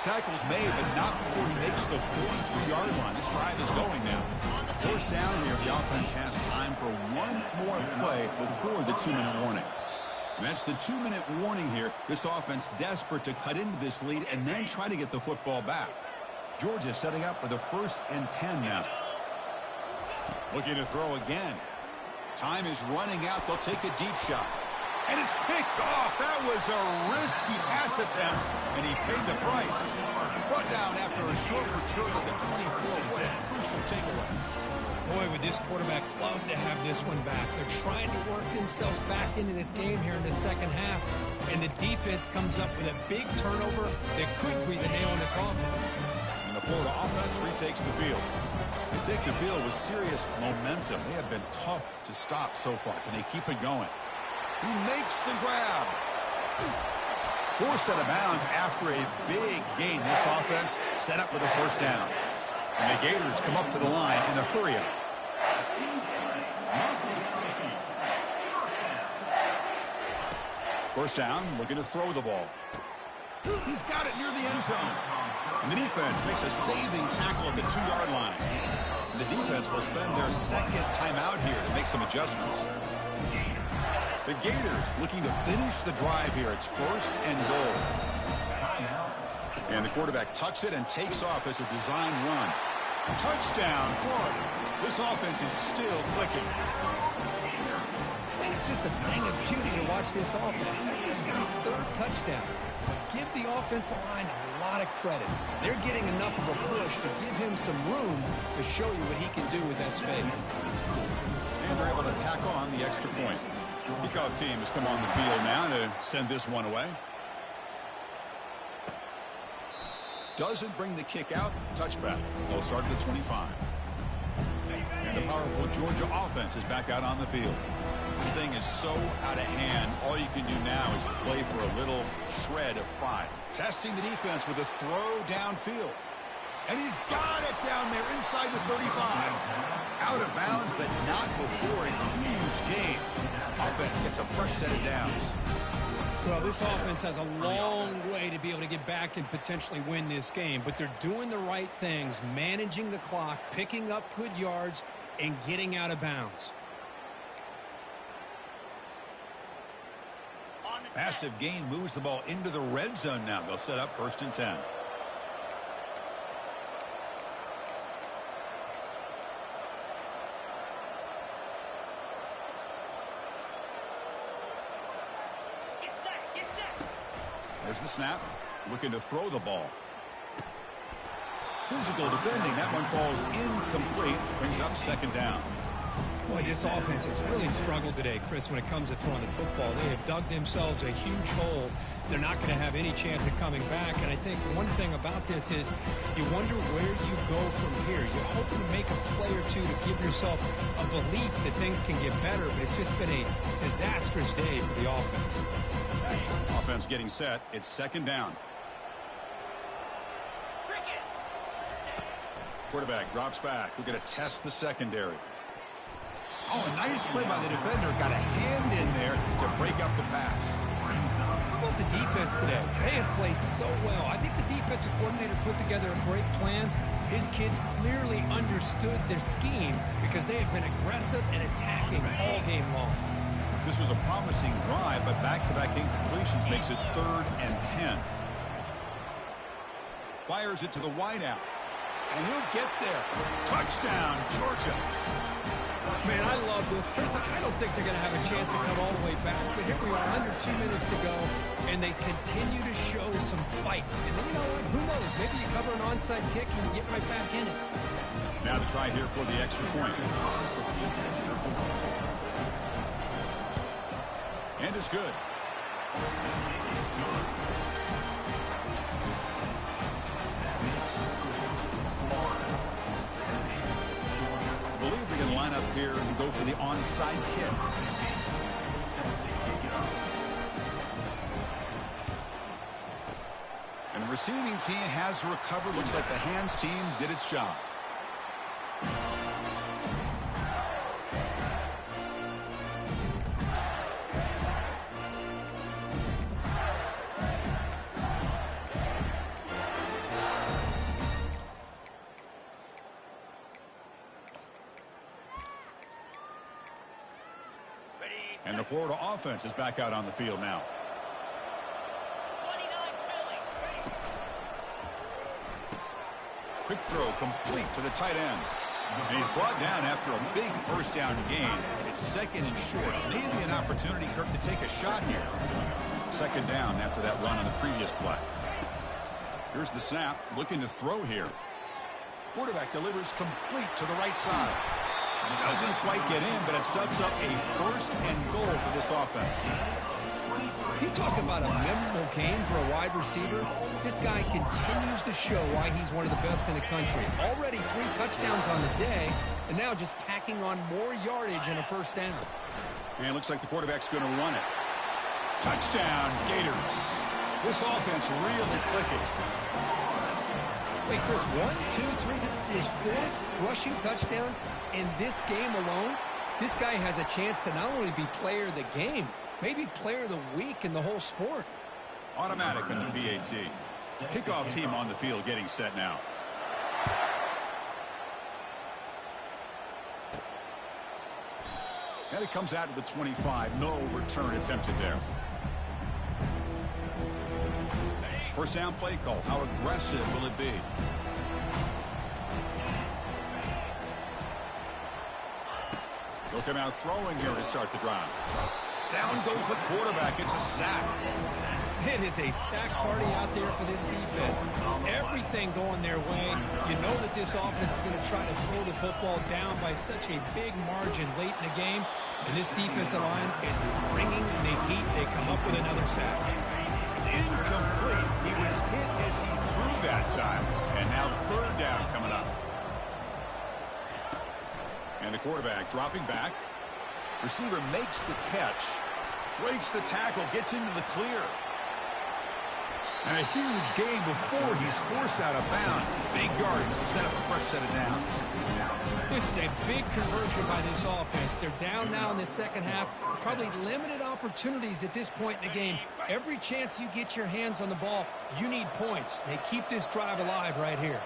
Tackle's made, but not before he makes the 43-yard line. This drive is going now. 4th down here, the offense has time for one more play before the 2-minute warning. And that's the 2-minute warning here. This offense desperate to cut into this lead and then try to get the football back. Georgia setting up for the 1st and 10 now. Looking to throw again. Time is running out. They'll take a deep shot. And it's picked off. That was a risky pass attempt, and he paid the price. Brought down after a short return at the 24. What a crucial takeaway. Boy, would this quarterback love to have this one back. They're trying to work themselves back into this game here in the 2nd half, and the defense comes up with a big turnover that could be the nail in the coffin. And the Florida offense retakes the field. They take the field with serious momentum. They have been tough to stop so far. Can they keep it going? He makes the grab. Forced out of bounds after a big gain. This offense set up with a 1st down. And the Gators come up to the line in the hurry up. First down, looking to throw the ball. He's got it near the end zone. And the defense makes a saving tackle at the 2-yard line. And the defense will spend their 2nd timeout here to make some adjustments. The Gators looking to finish the drive here. It's 1st and goal. And the quarterback tucks it and takes off as a design run. Touchdown, Florida. This offense is still clicking. And it's just a thing of beauty to watch this offense. That's this guy's third touchdown. But give the offensive line a lot of credit. They're getting enough of a push to give him some room to show you what he can do with that space. And they're able to tack on the extra point. Kickoff team has come on the field now to send this one away. Doesn't bring the kick out. Touchback. They'll start at the 25. And the powerful Georgia offense is back out on the field. This thing is so out of hand. All you can do now is play for a little shred of pride. Testing the defense with a throw downfield. And he's got it down there inside the 35. Out of bounds, but not before a huge gain. Offense gets a fresh set of downs. Well, this offense has a long way to be able to get back and potentially win this game, but they're doing the right things, managing the clock, picking up good yards, and getting out of bounds. Massive gain moves the ball into the red zone now. They'll set up 1st and 10. There's the snap. Looking to throw the ball. Physical defending. That one falls incomplete. Brings up 2nd down. Boy, this offense has really struggled today, Chris, when it comes to throwing the football. They have dug themselves a huge hole. They're not going to have any chance of coming back. And I think one thing about this is you wonder where you go from here. You're hoping to make a play or two to give yourself a belief that things can get better, but it's just been a disastrous day for the offense. Offense getting set. It's 2nd down. Quarterback drops back. We're going to test the secondary. Oh, a nice play by the defender. Got a hand in there to break up the pass. How about the defense today? They have played so well. I think the defensive coordinator put together a great plan. His kids clearly understood their scheme because they have been aggressive and attacking all game long. This was a promising drive, but back-to-back incompletions makes it 3rd and 10. Fires it to the wideout. And he'll get there. Touchdown, Georgia. Man, I love this. Chris, I don't think they're going to have a chance to come all the way back. But here we are, under 2 minutes to go, and they continue to show some fight. And then, you know what? Who knows? Maybe you cover an onside kick and you get right back in it. Now the try here for the extra point. And it's good. I believe they're going to line up here and go for the onside kick. And the receiving team has recovered. Looks like the hands team did its job. And the Florida offense is back out on the field now. Quick throw complete to the tight end. And he's brought down after a big 1st down gain. It's 2nd and short. Maybe an opportunity, Kirk, to take a shot here. 2nd down after that run on the previous play. Here's the snap. Looking to throw here. Quarterback delivers complete to the right side. Doesn't quite get in, but it sets up a 1st and goal for this offense. You talk about a memorable game for a wide receiver. This guy continues to show why he's one of the best in the country. Already 3 touchdowns on the day, and now just tacking on more yardage and a 1st down. And it looks like the quarterback's going to run it. Touchdown, Gators. This offense really clicking. Wait, Chris, 1, 2, 3. This is his 4th rushing touchdown in this game alone. This guy has a chance to not only be player of the game, maybe player of the week in the whole sport. Automatic in the PAT. Kickoff team on the field getting set now. And it comes out to the 25. No return attempted there. First down play call. How aggressive will it be? He'll come out throwing here to start the drive. Down goes the quarterback. It's a sack. It is a sack party out there for this defense. Everything going their way. You know that this offense is going to try to throw the football down by such a big margin late in the game. And this defensive line is bringing the heat. They come up with another sack. It's incomplete. He was hit as he threw that time. And now third down coming up. And the quarterback dropping back. Receiver makes the catch. Breaks the tackle. Gets into the clear. And a huge gain before he's forced out of bounds. Big yardage to set up a fresh set of downs. This is a big conversion by this offense. They're down now in the second half. Probably limited opportunities at this point in the game. Every chance you get your hands on the ball, you need points. They keep this drive alive right here.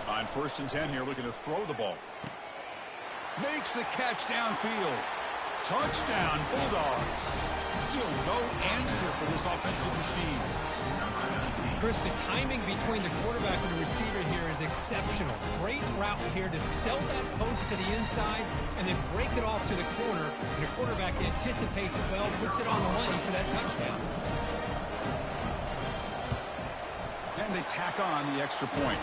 On 1st and 10 here, looking to throw the ball. Makes the catch downfield. Touchdown, Bulldogs. Still no answer for this offensive machine. Chris, the timing between the quarterback and the receiver here is exceptional. Great route here to sell that post to the inside and then break it off to the corner. And the quarterback anticipates it well, puts it on the money for that touchdown. And they tack on the extra point.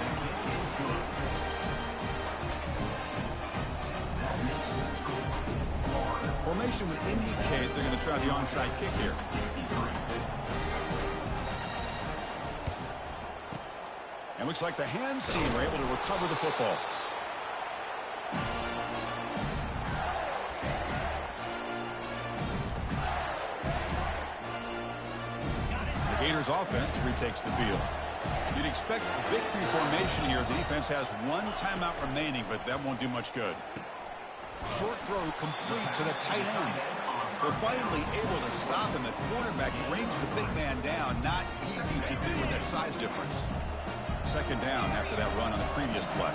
Formation would indicate they're going to try the onside kick here. And looks like the hands team were able to recover the football. The Gators offense retakes the field. You'd expect victory formation here. The defense has one timeout remaining, but that won't do much good. Short throw complete to the tight end. They're finally able to stop him. The quarterback brings the big man down. Not easy to do with that size difference. Second down after that run on the previous play.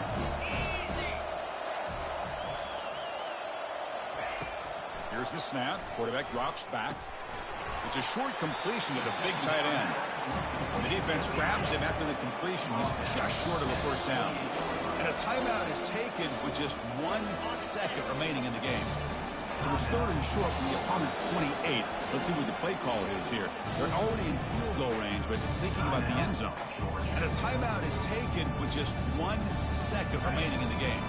Here's the snap. Quarterback drops back. It's a short completion to the big tight end. The defense grabs him after the completion. He's just short of a first down. And a timeout is taken with just 1 second remaining in the game. So it's third and short from the opponent's 28. Let's see what the play call is here. They're already in field goal range, but thinking about the end zone. And a timeout is taken with just 1 second remaining in the game.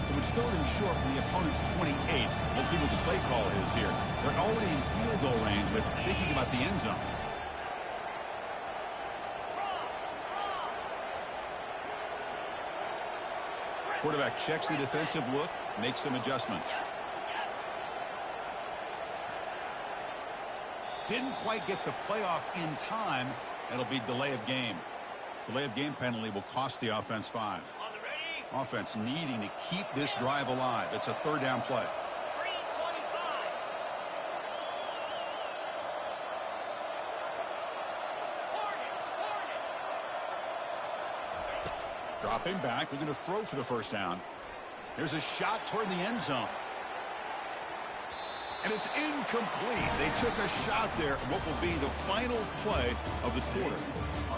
So it's third and short from the opponent's 28. Let's see what the play call is here. They're already in field goal range, but thinking about the end zone. Quarterback checks the defensive look, makes some adjustments. Didn't quite get the playoff in time. It'll be delay of game. Delay of game penalty will cost the offense 5. Offense needing to keep this drive alive. It's a third down play. Dropping back, looking to throw for the first down. Here's a shot toward the end zone. And it's incomplete. They took a shot there, what will be the final play of the quarter.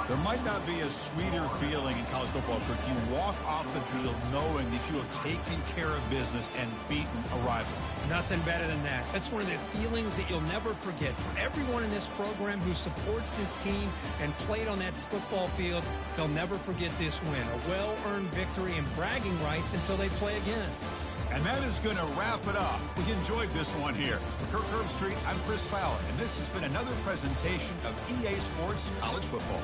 There might not be a sweeter feeling in college football, Kirk. You walk off the field knowing that you have taken care of business and beaten a rival. Nothing better than that. That's one of the feelings that you'll never forget. For everyone in this program who supports this team and played on that football field, they'll never forget this win. A well-earned victory and bragging rights until they play again. And that is going to wrap it up. We enjoyed this one here. For Kirk Herbstreit, I'm Chris Fowler, and this has been another presentation of EA Sports College Football.